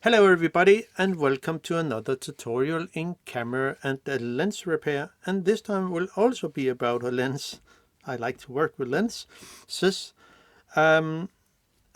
Hello everybody and welcome to another tutorial in camera and lens repair, and this time will also be about a lens. I like to work with lenses. One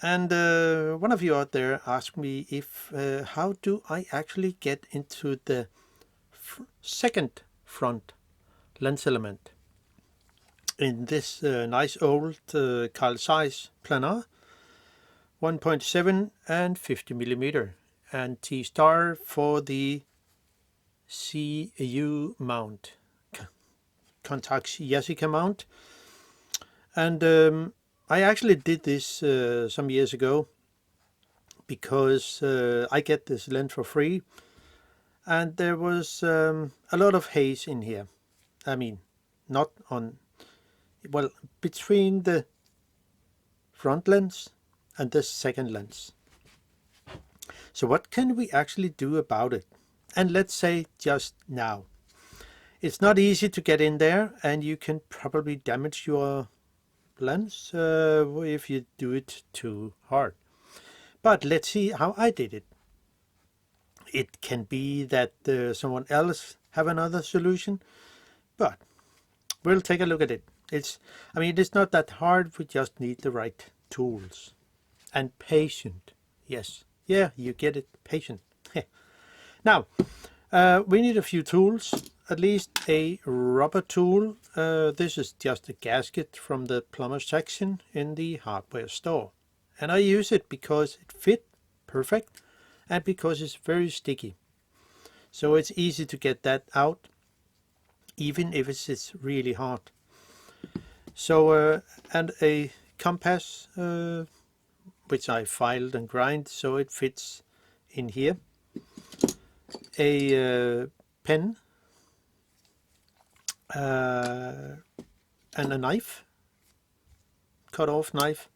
of you out there asked me if how do I actually get into the second front lens element in this nice old Carl Zeiss Planar 1.7 and 50mm, and T-star for the CU mount, Contax Jessica mount. And I actually did this some years ago because I get this lens for free, and there was a lot of haze in here. I mean, not on, well, between the front lens and the second lens. So what can we actually do about it? And let's say just now. It's not easy to get in there, and you can probably damage your lens if you do it too hard. But let's see how I did it. It can be that someone else have another solution, but we'll take a look at it. It's not that hard. We just need the right tools and patient. Yes, yeah, you get it, patient. Now, we need a few tools, at least a rubber tool. This is just a gasket from the plumber section in the hardware store. And I use it because it fit perfect and because it's very sticky. So it's easy to get that out, even if it's really hard. So, and a compass, which I filed and grind so it fits in here. A pen and a knife, cut-off knife,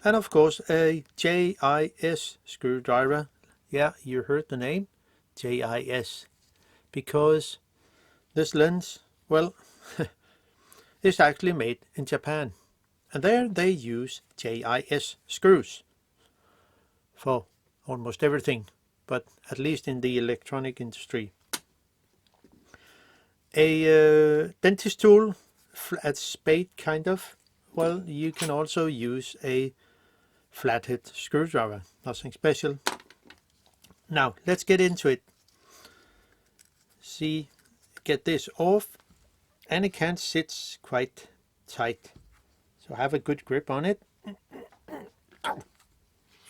and of course a JIS screwdriver. Yeah, you heard the name, JIS, because this lens, well, is actually made in Japan, and there they use JIS screws for almost everything, but at least in the electronic industry. A dentist tool, flat spade kind of. Well, you can also use a flathead screwdriver, nothing special. Now let's get into it. See, get this off, and it can sit quite tight, so have a good grip on it.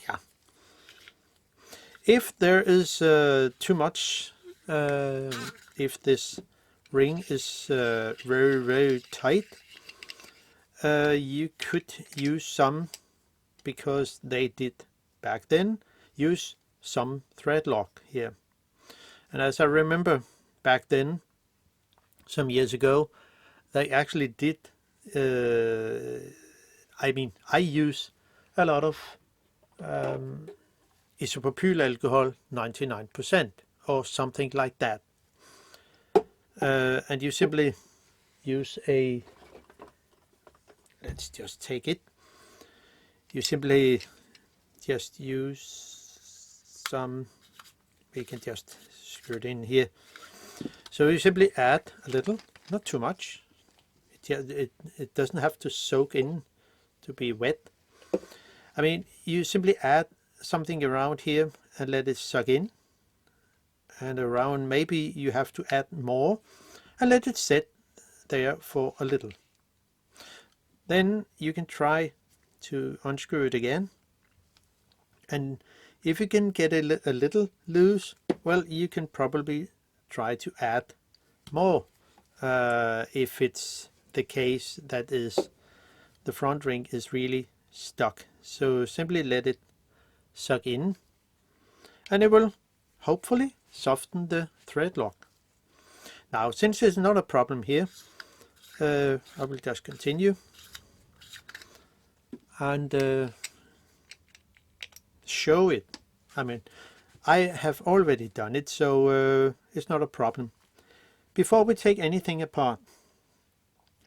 Yeah. If there is too much, if this ring is very tight, you could use some, because they did back then use some thread lock here. And as I remember back then, some years ago, they actually did, I use a lot of isopropyl alcohol 99% or something like that. And you simply use a, let's just take it, you simply just use some, we can just screw it in here. So you simply add a little, not too much, it doesn't have to soak in to be wet. I mean, you simply add something around here and let it suck in, and around maybe you have to add more, and let it sit there for a little. Then you can try to unscrew it again, and if you can get a little loose, well, you can probably try to add more if it's the case that is the front ring is really stuck. So simply let it suck in, and it will hopefully soften the thread lock. Now, since there's not a problem here, I will just continue and show it. I mean, I have already done it, so it's not a problem. Before we take anything apart,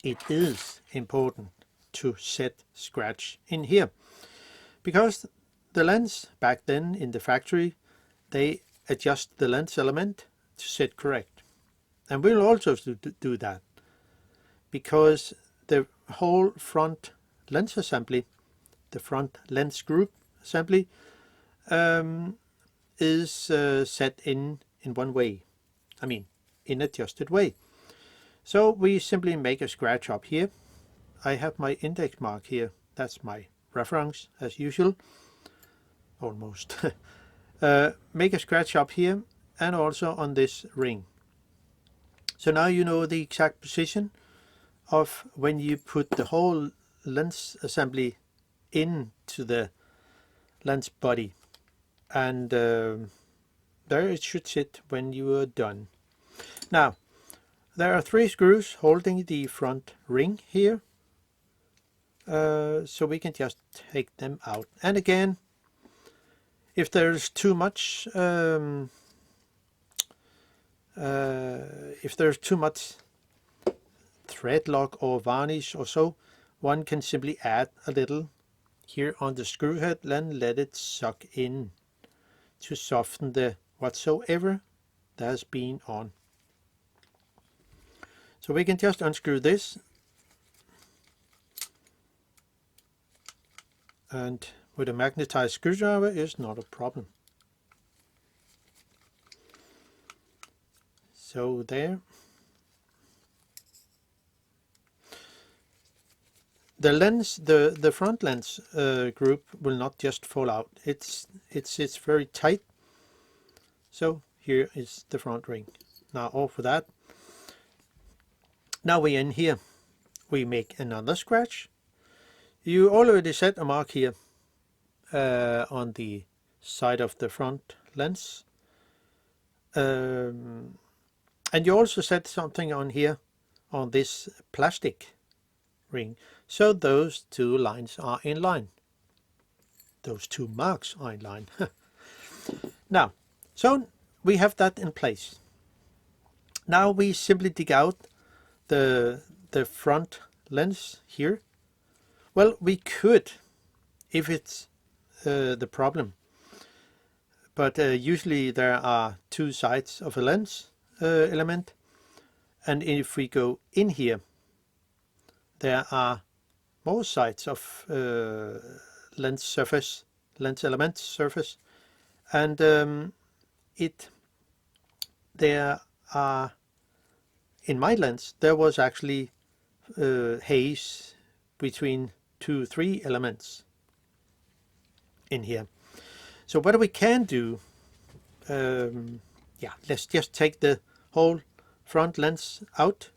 it is important to set scratch in here, because the lens back then in the factory, they adjust the lens element to sit correct. And we'll also do that, because the whole front lens assembly, the front lens group assembly, is set in one way. I mean, in adjusted way. So we simply make a scratch up here. I have my index mark here. That's my reference, as usual. Almost. Make a scratch up here and also on this ring. So now you know the exact position of when you put the whole lens assembly into the lens body. And there it should sit when you are done. Now, there are 3 screws holding the front ring here. So we can just take them out. And again, if there's too much thread lock or varnish or so, one can simply add a little here on the screw head and let it suck in to soften the whatsoever that has been on. So we can just unscrew this, and with a magnetized screwdriver is not a problem. So there. The lens, the front lens group will not just fall out. It's very tight. So here is the front ring. Now off of that. Now we're in here. We make another scratch. You already set a mark here on the side of the front lens. And you also set something on here on this plastic ring. So those 2 lines are in line. Those 2 marks are in line. Now, so we have that in place. Now we simply dig out the front lens here. Well, we could, if it's the problem. But usually there are 2 sides of a lens element. And if we go in here, there are more sides of lens element surface, and there are, in my lens, there was actually haze between 2-3 elements in here. So what we can do, let's just take the whole front lens out.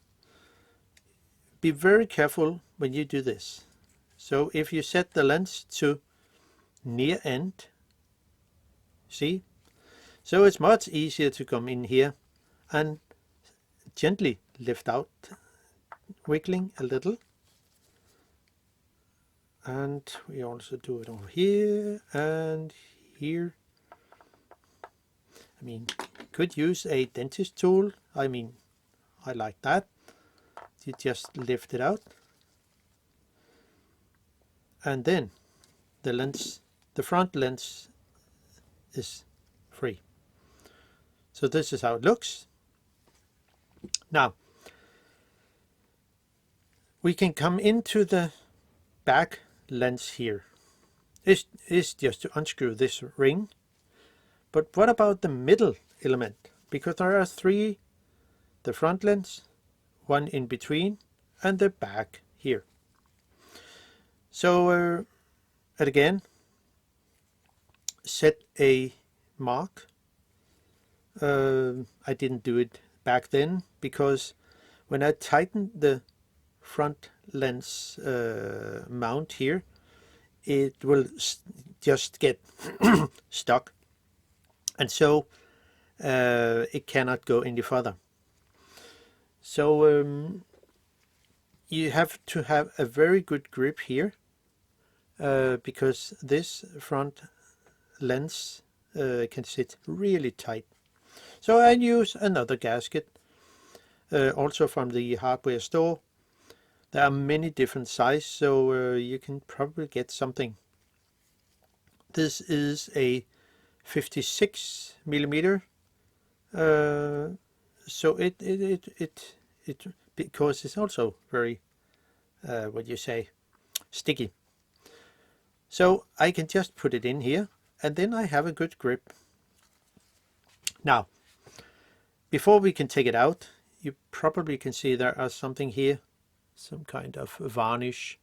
Be very careful when you do this. So if you set the lens to near end, see? So it's much easier to come in here and gently lift out, wiggling a little. And we also do it over here and here. I mean, could use a dentist tool. I mean, I like that. You just lift it out, and then the lens, the front lens, is free. So this is how it looks. Now we can come into the back lens here. This is just to unscrew this ring. But what about the middle element? Because there are 3, the front lens, 1 in between, and the back here. So and again, set a mark. I didn't do it back then because when I tightened the front lens mount here, it will just get stuck, and so it cannot go any further. So you have to have a very good grip here because this front lens can sit really tight. So I use another gasket, also from the hardware store. There are many different sizes, so you can probably get something. This is a 56 millimeter. So it because it's also very what you say, sticky. So I can just put it in here, and then I have a good grip. Now, before we can take it out, you probably can see there are something here, some kind of varnish.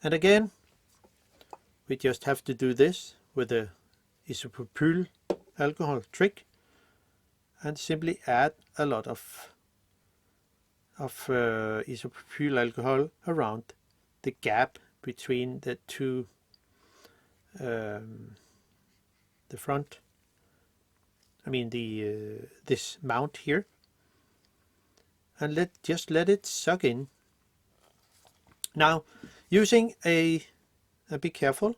And again, we just have to do this with the isopropyl alcohol trick and simply add a lot of isopropyl alcohol around the gap between the two, the front, I mean the this mount here, and just let it suck in. Now, using and be careful,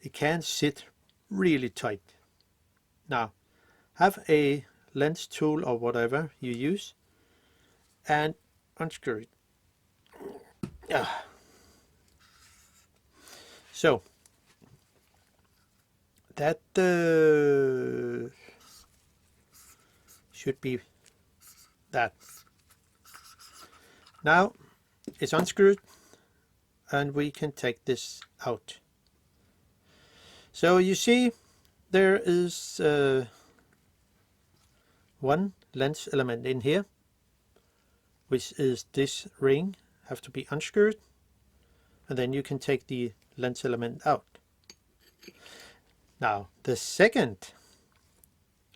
it can sit really tight. Now, have a lens tool or whatever you use and unscrew it. So that should be that. Now it's unscrewed and we can take this out. So you see there is one lens element in here, which is this ring, have to be unscrewed, and then you can take the lens element out. Now the second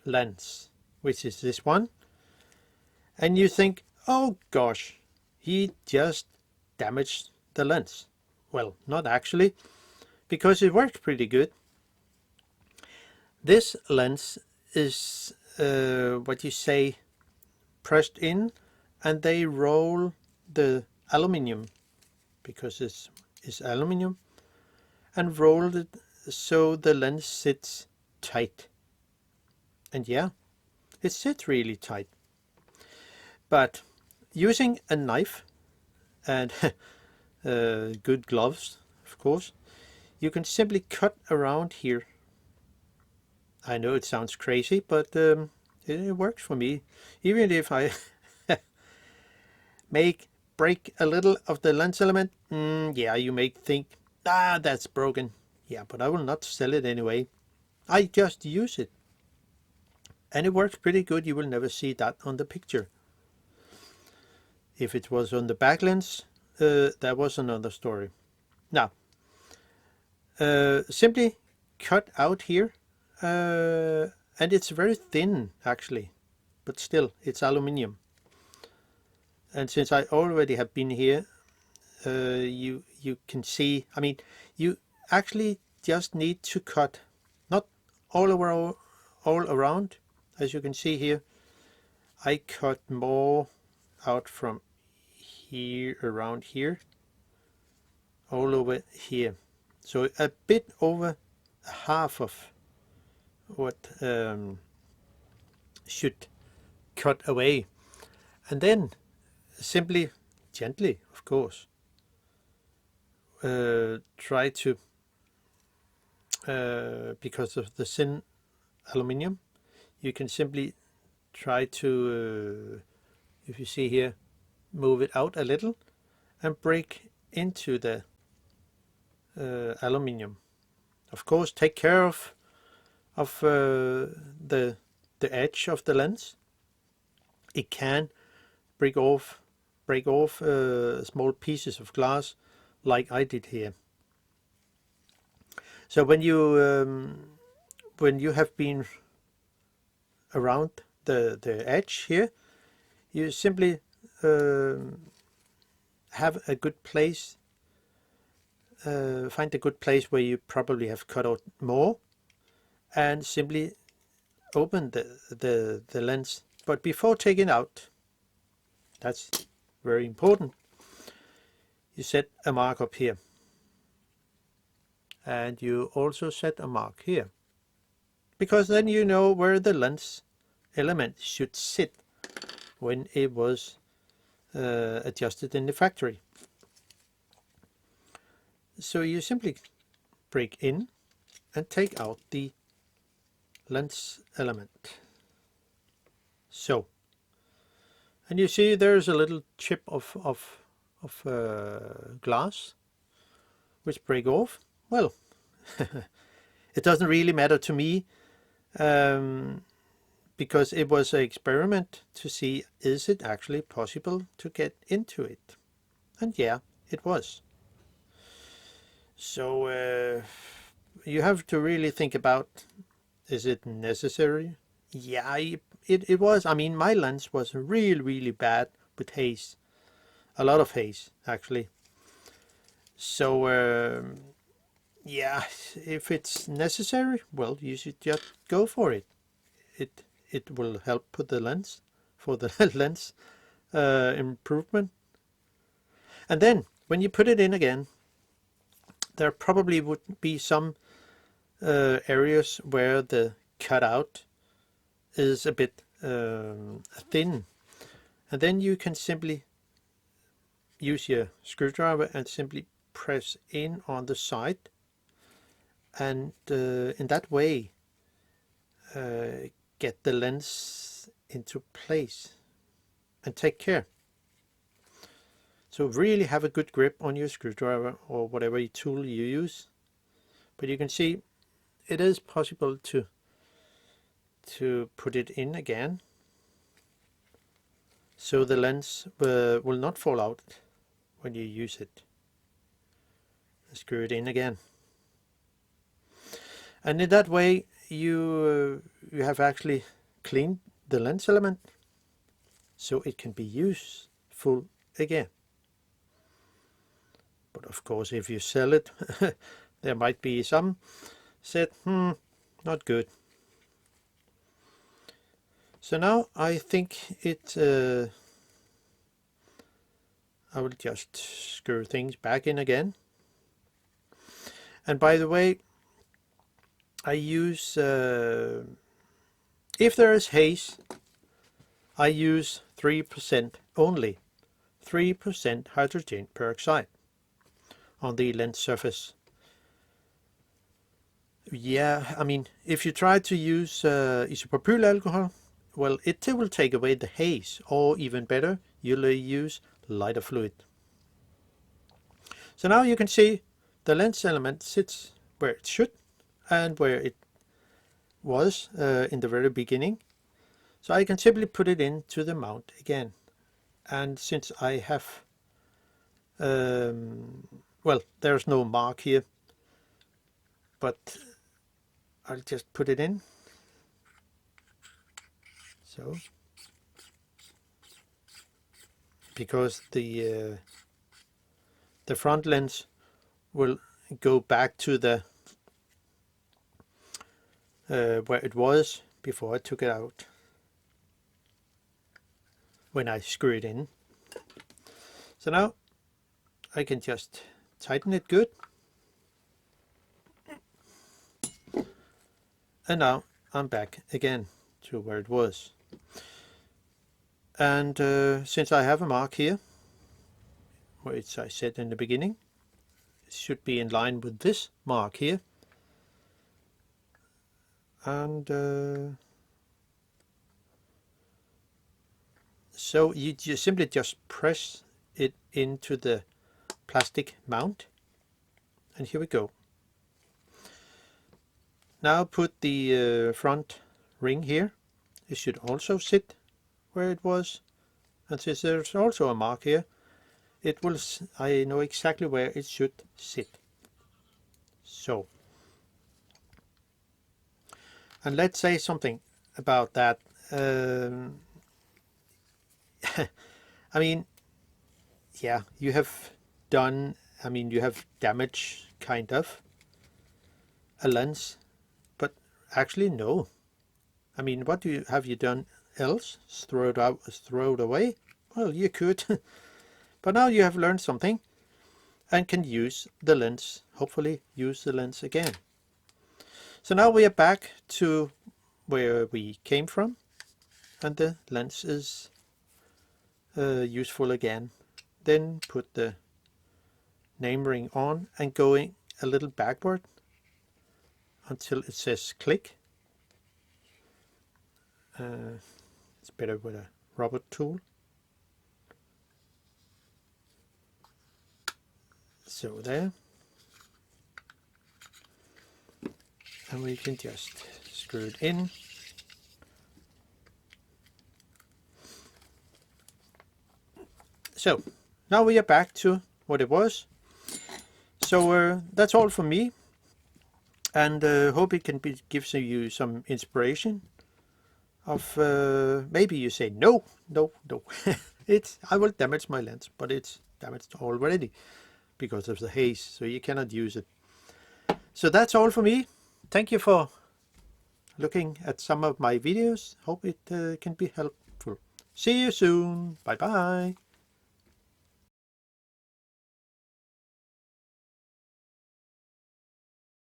lens, which is this one, and you think, oh gosh, he just damaged the lens. Well, not actually, because it works pretty good. This lens is what you say, pressed in, and they roll the aluminium, because it's aluminium, and rolled it so the lens sits tight. And yeah, it sits really tight. But using a knife and good gloves, of course, you can simply cut around here. I know it sounds crazy, but it works for me. Even if I break a little of the lens element, yeah, you may think, that's broken. Yeah, but I will not sell it anyway. I just use it. And it works pretty good. You will never see that on the picture. If it was on the back lens, that was another story. Now, simply cut out here, and it's very thin actually, but still it's aluminium. And since I already have been here, you can see, I mean, you actually just need to cut, not all around, as you can see here. I cut more out from here, around here, all over here. So a bit over half of what should cut away. And then simply, gently, of course, try to, because of the thin aluminium, you can simply try to, if you see here, move it out a little and break into the aluminium. Of course, take care of the edge of the lens. It can break off small pieces of glass, like I did here. So when you have been around the edge here, you simply have a good place, find a good place where you probably have cut out more, and simply open the lens. But before taking out, that's very important, you set a mark up here, and you also set a mark here, because then you know where the lens element should sit when it was adjusted in the factory. So you simply break in and take out the lens element. So, and you see there's a little chip of glass which break off. Well, it doesn't really matter to me, because it was an experiment to see, is it actually possible to get into it? And yeah, it was. So you have to really think about, is it necessary? Yeah, it was. I mean, my lens was really bad with haze. A lot of haze, actually. So yeah, if it's necessary, well, you should just go for it. It will help put the lens for the lens improvement. And then when you put it in again, there probably would be some areas where the cutout is a bit thin, and then you can simply use your screwdriver and simply press in on the side, and in that way get the lens into place and take care. So really have a good grip on your screwdriver or whatever tool you use. But you can see it is possible to put it in again, so the lens will not fall out when you use it. Screw it in again, and in that way you have actually cleaned the lens element so it can be useful again. But of course, if you sell it, there might be some said, not good. So now I think I will just screw things back in again. And by the way, I use, if there is haze, I use 3% only, 3% hydrogen peroxide on the lens surface. Yeah, I mean, if you try to use isopropyl alcohol, well, it will take away the haze, or even better, you'll use lighter fluid. So now you can see the lens element sits where it should and where it was in the very beginning. So I can simply put it into the mount again. And since I have, well, there's no mark here, but I'll just put it in. So, because the front lens will go back to the where it was before I took it out when I screw it in. So now I can just tighten it good, and now I'm back again to where it was. And since I have a mark here, which I said in the beginning, it should be in line with this mark here. And so you simply just press it into the plastic mount, and here we go. Now put the front ring here. It should also sit where it was, and since there's also a mark here, it will, I know exactly where it should sit. So, and let's say something about that. I mean, yeah, you have done, I mean, you have damaged kind of a lens, but actually no. I mean, what have you done else? Throw it out, throw it away? Well, you could, but now you have learned something and can use the lens, hopefully use the lens again. So now we are back to where we came from, and the lens is useful again. Then put the name ring on and going a little backward until it says click. It's better with a robot tool. So there. And we can just screw it in. So now we are back to what it was. So that's all from me, and hope it can gives you some inspiration of maybe you say no, I will damage my lens, but it's damaged already because of the haze, so you cannot use it. So that's all for me. Thank you for looking at some of my videos. Hope it can be helpful. See you soon. Bye bye.